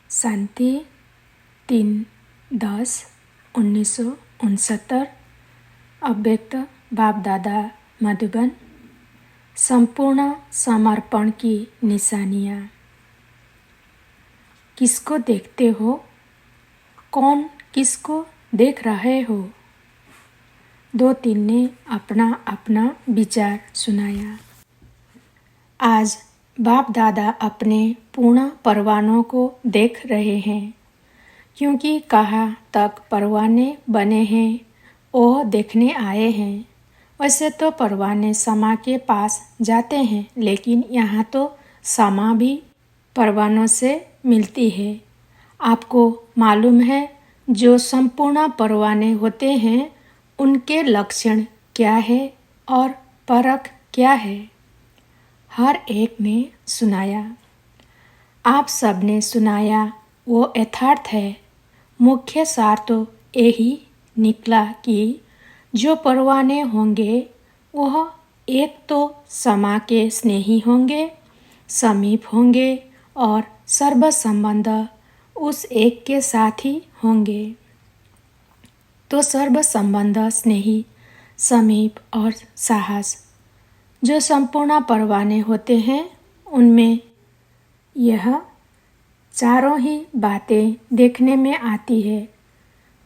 शांति 3/10/1969 अव्यक्त बाप दादा मधुबन। संपूर्ण समर्पण की निशानियाँ। किसको देखते हो? कौन किसको देख रहे हो? 2-3 ने अपना अपना विचार सुनाया। आज बाप दादा अपने पूर्ण परवानों को देख रहे हैं, क्योंकि कहाँ तक परवाने बने हैं वह देखने आए हैं। वैसे तो परवाने समा के पास जाते हैं, लेकिन यहाँ तो समा भी परवानों से मिलती है। आपको मालूम है, जो संपूर्ण परवाने होते हैं उनके लक्षण क्या है और परख क्या है? हर एक ने सुनाया। आप सब ने सुनाया, वो यथार्थ है। मुख्य सार तो यही निकला कि जो परवाने होंगे वह एक तो समा के स्नेही होंगे, समीप होंगे और सर्व संबंध उस एक के साथ ही होंगे। तो सर्व संबंध, स्नेही, समीप और साहस जो संपूर्ण परवाने होते हैं उनमें यह चारों ही बातें देखने में आती है।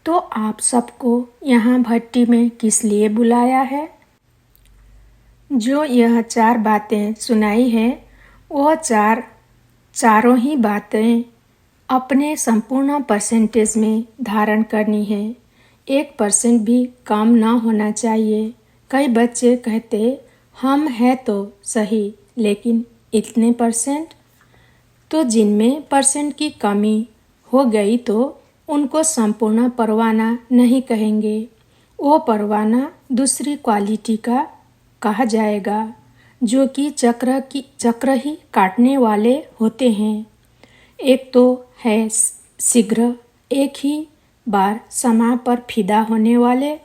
तो आप सबको यहाँ भट्टी में किस लिए बुलाया है? जो यह 4 बातें सुनाई है वह चारों ही बातें अपने संपूर्ण परसेंटेज में धारण करनी है। 1% भी कम ना होना चाहिए। कई बच्चे कहते हम हैं तो सही, लेकिन इतने %? तो जिनमें % की कमी हो गई तो उनको संपूर्ण परवाना नहीं कहेंगे। वो परवाना दूसरी क्वालिटी का कहा जाएगा, जो कि चक्र ही काटने वाले होते हैं। एक तो है शीघ्र एक ही बार समा पर फिदा होने वाले,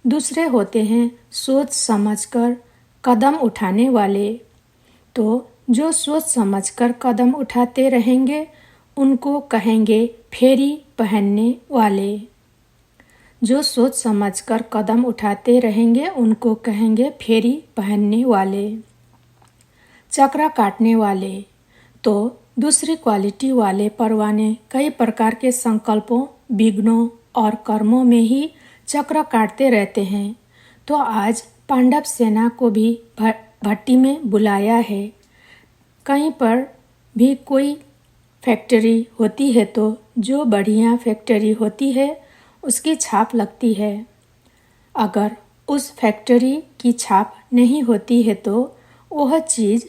दूसरे होते हैं सोच समझकर कदम उठाने वाले। तो जो सोच समझकर कदम उठाते रहेंगे उनको कहेंगे फेरी पहनने वाले। जो सोच समझकर कदम उठाते रहेंगे उनको कहेंगे फेरी पहनने वाले। चक्र काटने वाले तो दूसरी क्वालिटी वाले परवाने कई प्रकार के संकल्पों, विघ्नों और कर्मों में ही चक्र काटते रहते हैं। तो आज पांडव सेना को भी भट्टी में बुलाया है। कहीं पर भी कोई फैक्ट्री होती है तो जो बढ़िया फैक्ट्री होती है उसकी छाप लगती है। अगर उस फैक्ट्री की छाप नहीं होती है तो वह चीज़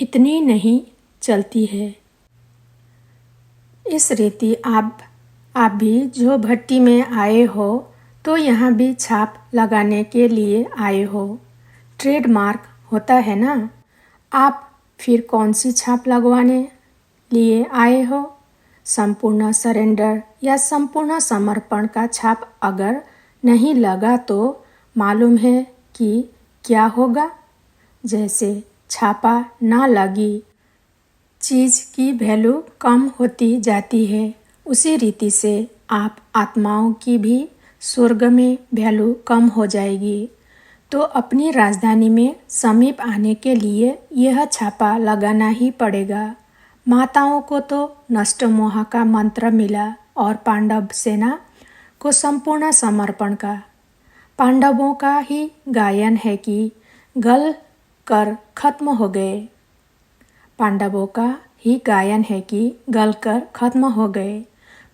इतनी नहीं चलती है। इस रीति आप भी जो भट्टी में आए हो तो यहाँ भी छाप लगाने के लिए आए हो। ट्रेडमार्क होता है ना। आप फिर कौन सी छाप लगवाने लिए आए हो? संपूर्ण सरेंडर या संपूर्ण समर्पण का छाप अगर नहीं लगा तो मालूम है कि क्या होगा? जैसे छापा ना लगी चीज़ की वैल्यू कम होती जाती है, उसी रीति से आप आत्माओं की भी स्वर्ग में वैल्यू कम हो जाएगी। तो अपनी राजधानी में समीप आने के लिए यह छापा लगाना ही पड़ेगा। माताओं को तो नष्ट मोह का मंत्र मिला और पांडव सेना को संपूर्ण समर्पण का। पांडवों का ही गायन है कि गल कर खत्म हो गए। पांडवों का ही गायन है कि गल कर खत्म हो गए।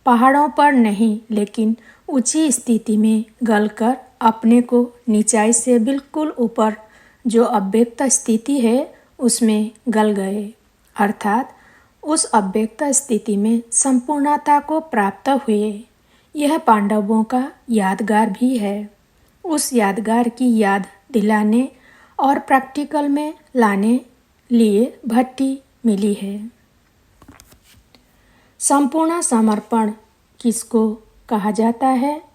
पहाड़ों पर नहीं, लेकिन ऊंची स्थिति में गलकर अपने को नीचाई से बिल्कुल ऊपर जो अव्यक्त स्थिति है उसमें गल गए। अर्थात उस अव्यक्त स्थिति में संपूर्णता को प्राप्त हुए। यह पांडवों का यादगार भी है। उस यादगार की याद दिलाने और प्रैक्टिकल में लाने लिए भट्टी मिली है। संपूर्ण समर्पण किसको कहा जाता है?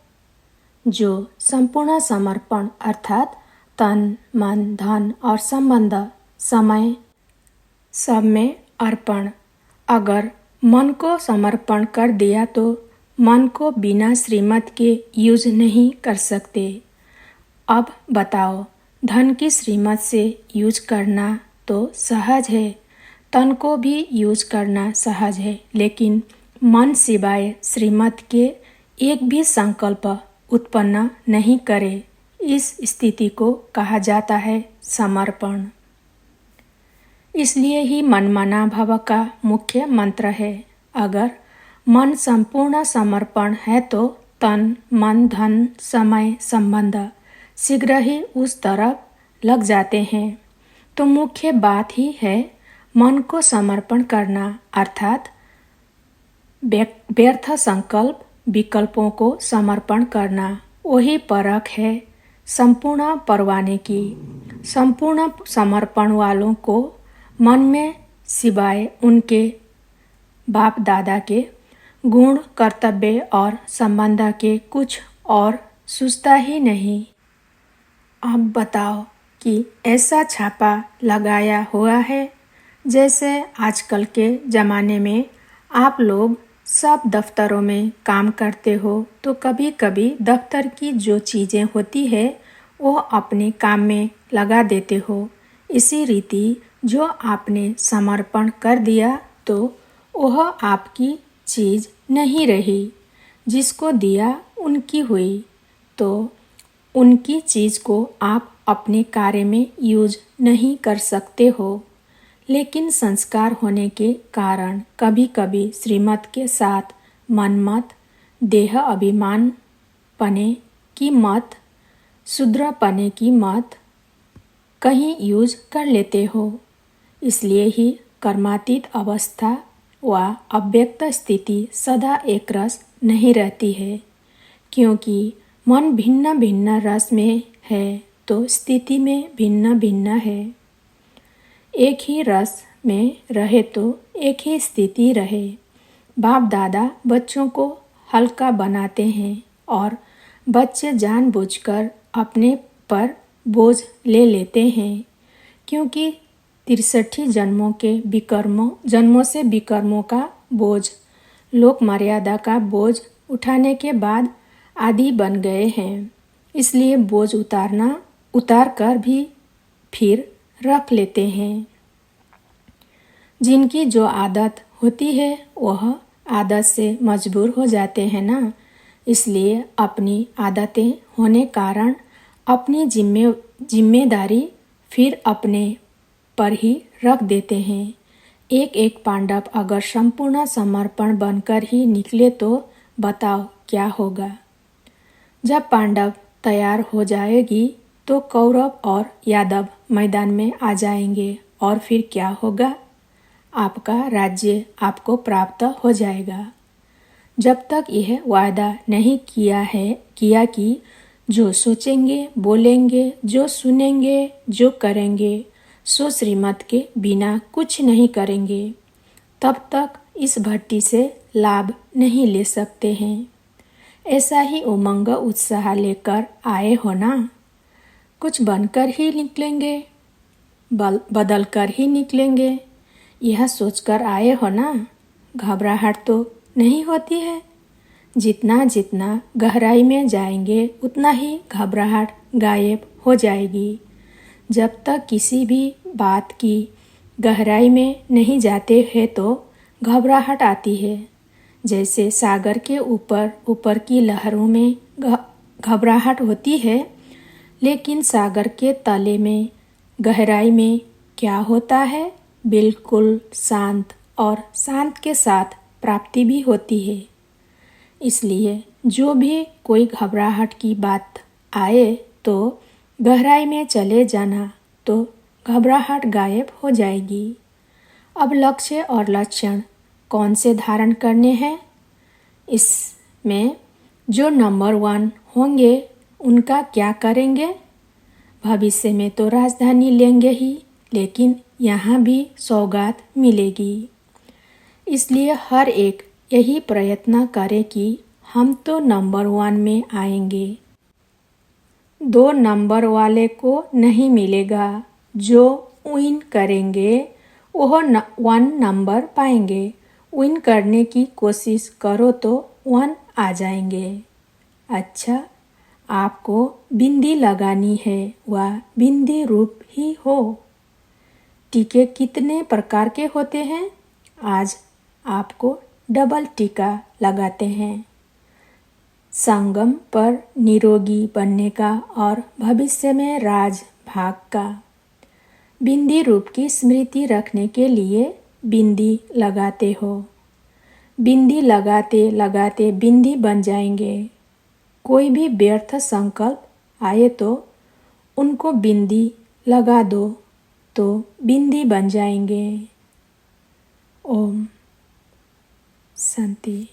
जो संपूर्ण समर्पण अर्थात तन, मन, धन और संबंध, समय सब में अर्पण अगर मन को समर्पण कर दिया तो मन को बिना श्रीमत के यूज नहीं कर सकते। अब बताओ, धन की श्रीमत से यूज करना तो सहज है, तन को भी यूज करना सहज है, लेकिन मन सिवाय श्रीमत के एक भी संकल्प उत्पन्न नहीं करे। इस स्थिति को कहा जाता है समर्पण। इसलिए ही मनमना भव का मुख्य मंत्र है। अगर मन संपूर्ण समर्पण है तो तन, मन, धन, समय, संबंध शीघ्र ही उस तरफ लग जाते हैं। तो मुख्य बात ही है मन को समर्पण करना, अर्थात व्यर्थ संकल्प विकल्पों को समर्पण करना। वही परख है संपूर्ण परवाने की। संपूर्ण समर्पण वालों को मन में सिवाय उनके बाप दादा के गुण, कर्तव्य और संबंध के कुछ और सूझता ही नहीं। अब बताओ कि ऐसा छापा लगाया हुआ है जैसे आजकल के ज़माने में आप लोग सब दफ्तरों में काम करते हो तो कभी कभी दफ्तर की जो चीज़ें होती है वो अपने काम में लगा देते हो। इसी रीति जो आपने समर्पण कर दिया तो वह आपकी चीज़ नहीं रही। जिसको दिया उनकी हुई, तो उनकी चीज़ को आप अपने कार्य में यूज नहीं कर सकते हो। लेकिन संस्कार होने के कारण कभी कभी श्रीमत के साथ मनमत, देह अभिमान पने की मत, शूद्र पने की मत कहीं यूज कर लेते हो। इसलिए ही कर्मातीत अवस्था व अव्यक्त स्थिति सदा एक रस नहीं रहती है, क्योंकि मन भिन्न भिन्न रस में है तो स्थिति में भिन्न भिन्न है। एक ही रस में रहे तो एक ही स्थिति रहे। बाप दादा बच्चों को हल्का बनाते हैं और बच्चे जानबूझकर अपने पर बोझ ले लेते हैं, क्योंकि 63 जन्मों से विकर्मों का बोझ, लोक मर्यादा का बोझ उठाने के बाद आदि बन गए हैं। इसलिए बोझ उतार कर भी फिर रख लेते हैं। जिनकी जो आदत होती है वह आदत से मजबूर हो जाते हैं ना। इसलिए अपनी आदतें होने कारण अपनी जिम्मेदारी फिर अपने पर ही रख देते हैं। एक एक पांडव अगर संपूर्ण समर्पण बनकर ही निकले तो बताओ क्या होगा। जब पांडव तैयार हो जाएगी तो कौरव और यादव मैदान में आ जाएंगे और फिर क्या होगा? आपका राज्य आपको प्राप्त हो जाएगा। जब तक यह वायदा नहीं किया कि जो सोचेंगे, बोलेंगे, जो सुनेंगे, जो करेंगे सो श्रीमत के बिना कुछ नहीं करेंगे, तब तक इस भट्टी से लाभ नहीं ले सकते हैं। ऐसा ही उमंग उत्साह लेकर आए हो ना। कुछ बनकर ही निकलेंगे, बदल कर ही निकलेंगे, यह सोचकर आए हो ना। घबराहट तो नहीं होती है। जितना जितना गहराई में जाएंगे उतना ही घबराहट गायब हो जाएगी। जब तक किसी भी बात की गहराई में नहीं जाते हैं तो घबराहट आती है। जैसे सागर के ऊपर की लहरों में घबराहट होती है, लेकिन सागर के तले में गहराई में क्या होता है? बिल्कुल शांत, और शांत के साथ प्राप्ति भी होती है। इसलिए जो भी कोई घबराहट की बात आए तो गहराई में चले जाना, तो घबराहट गायब हो जाएगी। अब लक्ष्य और लक्षण कौन से धारण करने हैं? इसमें जो नंबर 1 होंगे उनका क्या करेंगे? भविष्य में तो राजधानी लेंगे ही, लेकिन यहाँ भी सौगात मिलेगी। इसलिए हर एक यही प्रयत्न करे कि हम तो नंबर 1 में आएंगे। 2 नंबर वाले को नहीं मिलेगा। जो विन करेंगे वह 1 नंबर पाएंगे। विन करने की कोशिश करो तो 1 आ जाएंगे। अच्छा, आपको बिंदी लगानी है वह बिंदी रूप ही हो। टीके कितने प्रकार के होते हैं? आज आपको डबल टीका लगाते हैं। संगम पर निरोगी बनने का और भविष्य में राज भाग का। बिंदी रूप की स्मृति रखने के लिए बिंदी लगाते हो। बिंदी लगाते लगाते बिंदी बन जाएंगे। कोई भी व्यर्थ संकल्प आए तो उनको बिंदी लगा दो तो बिंदी बन जाएंगे। ओम शांति।